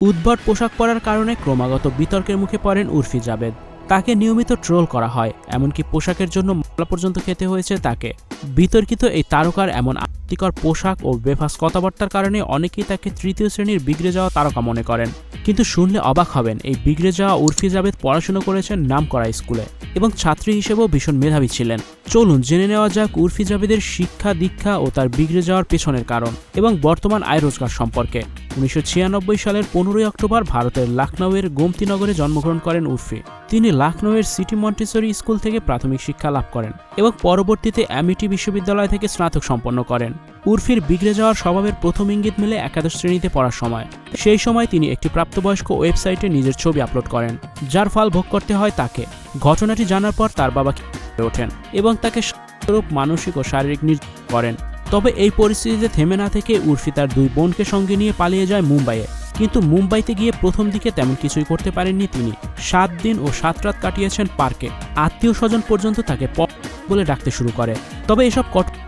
উদ্ভট পোশাক পরার কারণে ক্রমাগত বিতর্কের মুখে পড়েন উর্ফি জাবেদ। তাকে নিয়মিত ট্রোল করা হয়, এমনকি পোশাকের জন্য মামলা পর্যন্ত খেতে হয়েছে তাকে। বিতর্কিত এই তারকার এমন আপত্তিকর পোশাক ও বেফাস কথাবার্তার কারণে অনেকেই তাকে তৃতীয় শ্রেণীর বিগড়ে যাওয়া তারকা মনে করেন। কিন্তু শুনলে অবাক হবেন, এই বিগড়ে যাওয়া উর্ফি জাবেদ পড়াশোনা করেছেন নামকরা স্কুলে এবং ছাত্রী হিসেবেও ভীষণ মেধাবী ছিলেন। চলুন জেনে নেওয়া যাক উর্ফি জাবেদের শিক্ষা দীক্ষা ও তার বিগড়ে যাওয়ার পেছনের কারণ এবং বর্তমান আয় রোজগার সম্পর্কে। 1996 সালের 15 অক্টোবর ভারতের লখনউয়ের গোমতীনগরে জন্মগ্রহণ করেন উর্ফি। তিনি লখনউয়ের সিটি মন্টেসরি স্কুল থেকে প্রাথমিক শিক্ষা লাভ করেন এবং পরবর্তীতে এমইটি বিশ্ববিদ্যালয় থেকে স্নাতক সম্পন্ন করেন। উর্ফির বিগড়ে যাওয়ার স্বভাবের প্রথম ইঙ্গিত মিলে একাদশ শ্রেণীতে পড়ার সময়। সেই সময় তিনি একটি প্রাপ্তবয়স্ক ওয়েবসাইটে নিজের ছবি আপলোড করেন, যার ফল ভোগ করতে হয় তাকে। ঘটনাটি জানার পর তার বাবা ওঠেন এবং তাকে মানসিক ও শারীরিক নির্যাতন করেন। তবে এই পরিস্থিতিতে থেমে না থেকে উর্ফি তার দুই বোনকে সঙ্গে নিয়ে পালিয়ে যায় মুম্বাইয়ে। কিন্তু মুম্বাইতে গিয়ে প্রথম দিকে তেমন কিছুই করতে পারেননি তিনি। 7 দিন ও 7 রাত কাটিয়েছেন পার্কে। আত্মীয় স্বজন পর্যন্ত তাকে বলে ডাকতে শুরু করে। তবে এসব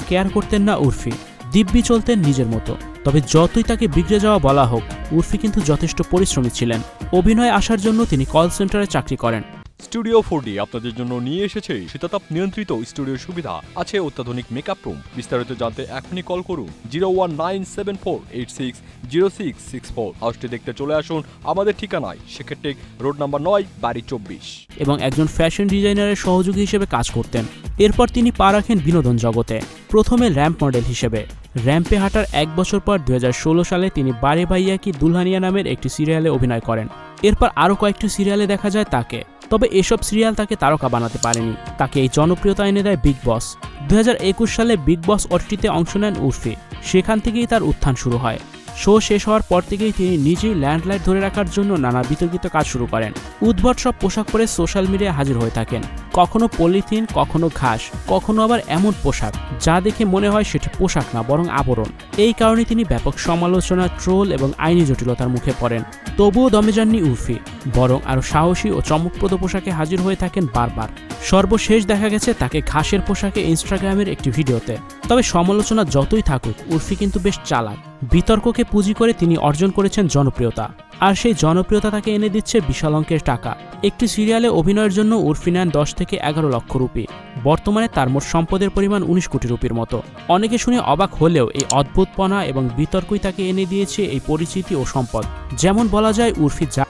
কেয়ার করতেন না উর্ফি, দিব্যি চলতেন নিজের মতো। তবে যতই তাকে বিগড়ে যাওয়া বলা হোক, উর্ফি কিন্তু যথেষ্ট পরিশ্রমী ছিলেন। অভিনয়ে আসার জন্য তিনি কল সেন্টারে চাকরি করেন। স্টুডিও 4D আপনাদের জন্য নিয়ে এসেছে শীতাতাপ নিয়ন্ত্রিত স্টুডিওর সুবিধা, আছে অত্যাধুনিক মেকআপ রুম। বিস্তারিত জানতে এখনই কল করুন 01974860664। হাউসটি দেখতে চলে আসুন আমাদের ঠিকানায় শেখেরটেক রোড নাম্বার 9, বাড়ি 24। এবং একজন ফ্যাশন ডিজাইনারের সহযোগী হিসেবে কাজ করতেন। এরপর তিনি পা রাখেন বিনোদন জগতে, প্রথমে র্যাম্প মডেল হিসেবে। র্যাম্পে হাঁটার 1 বছর পর 2016 সালে তিনি বারে ভাইয়া কি দুলহানিয়া নামের একটি সিরিয়ালে অভিনয় করেন। এরপর আরও কয়েকটি সিরিয়ালে দেখা যায় তাকে। তবে এসব সিরিয়াল তাকে তারকা বানাতে পারেনি। তাকে এই জনপ্রিয়তা এনে দেয় বিগ বস। 2021 সালে বিগ বস ওটিটিতে অংশ নেন উর্ফি। সেখান থেকেই তার উত্থান শুরু হয়। শো শেষ হওয়ার পর থেকেই তিনি নিজেই ল্যান্ডলাইট ধরে রাখার জন্য নানা বিতর্কিত কাজ শুরু করেন। উদ্ভট সব পোশাক পরে সোশ্যাল মিডিয়ায় হাজির হয়ে থাকেন। কখনো পলিথিন, কখনো ঘাস, কখনো আবার এমন পোশাক যা দেখে মনে হয় সেটি পোশাক না বরং আবরণ। এই কারণে তিনি ব্যাপক সমালোচনা, ট্রোল এবং আইনি জটিলতার মুখে পড়েন। তবুও দমে যাননি উর্ফি, বরং আরও সাহসী ও চমকপ্রদ পোশাকে হাজির হয়ে থাকেন বারবার। সর্বশেষ দেখা গেছে তাকে ঘাসের পোশাকে ইনস্টাগ্রামের একটি ভিডিওতে। তবে সমালোচনা যতই থাকুক, উর্ফি কিন্তু বেশ চালাক। বিতর্ককে পুঁজি করে তিনি অর্জন করেছেন জনপ্রিয়তা, আর সেই জনপ্রিয়তা তাকে এনে দিচ্ছে বিশাল অঙ্কের টাকা। একটি সিরিয়ালে অভিনয়ের জন্য উর্ফি নেন 10 থেকে 11 লক্ষ রুপি। বর্তমানে তার মোট সম্পদের পরিমাণ 19 কোটি রুপির মতো। অনেকে শুনে অবাক হলেও এই অদ্ভুতপনা এবং বিতর্কই তাকে এনে দিয়েছে এই পরিচিতি ও সম্পদ। যেমন বলা যায়, উর্ফি যা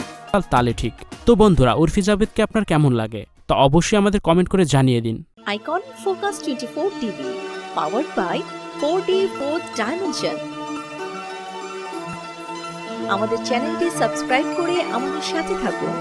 তালে ঠিক। তো বন্ধুরা, উর্ফি জাবেদকে আপনার কেমন লাগে তা অবশ্যই আমাদের কমেন্ট করে জানিয়ে দিন। Icon focus 24 TV, powered by 4D Fourth Dimension। আমাদের চ্যানেলটি সাবস্ক্রাইব করে আমাদের সাথে থাকুন।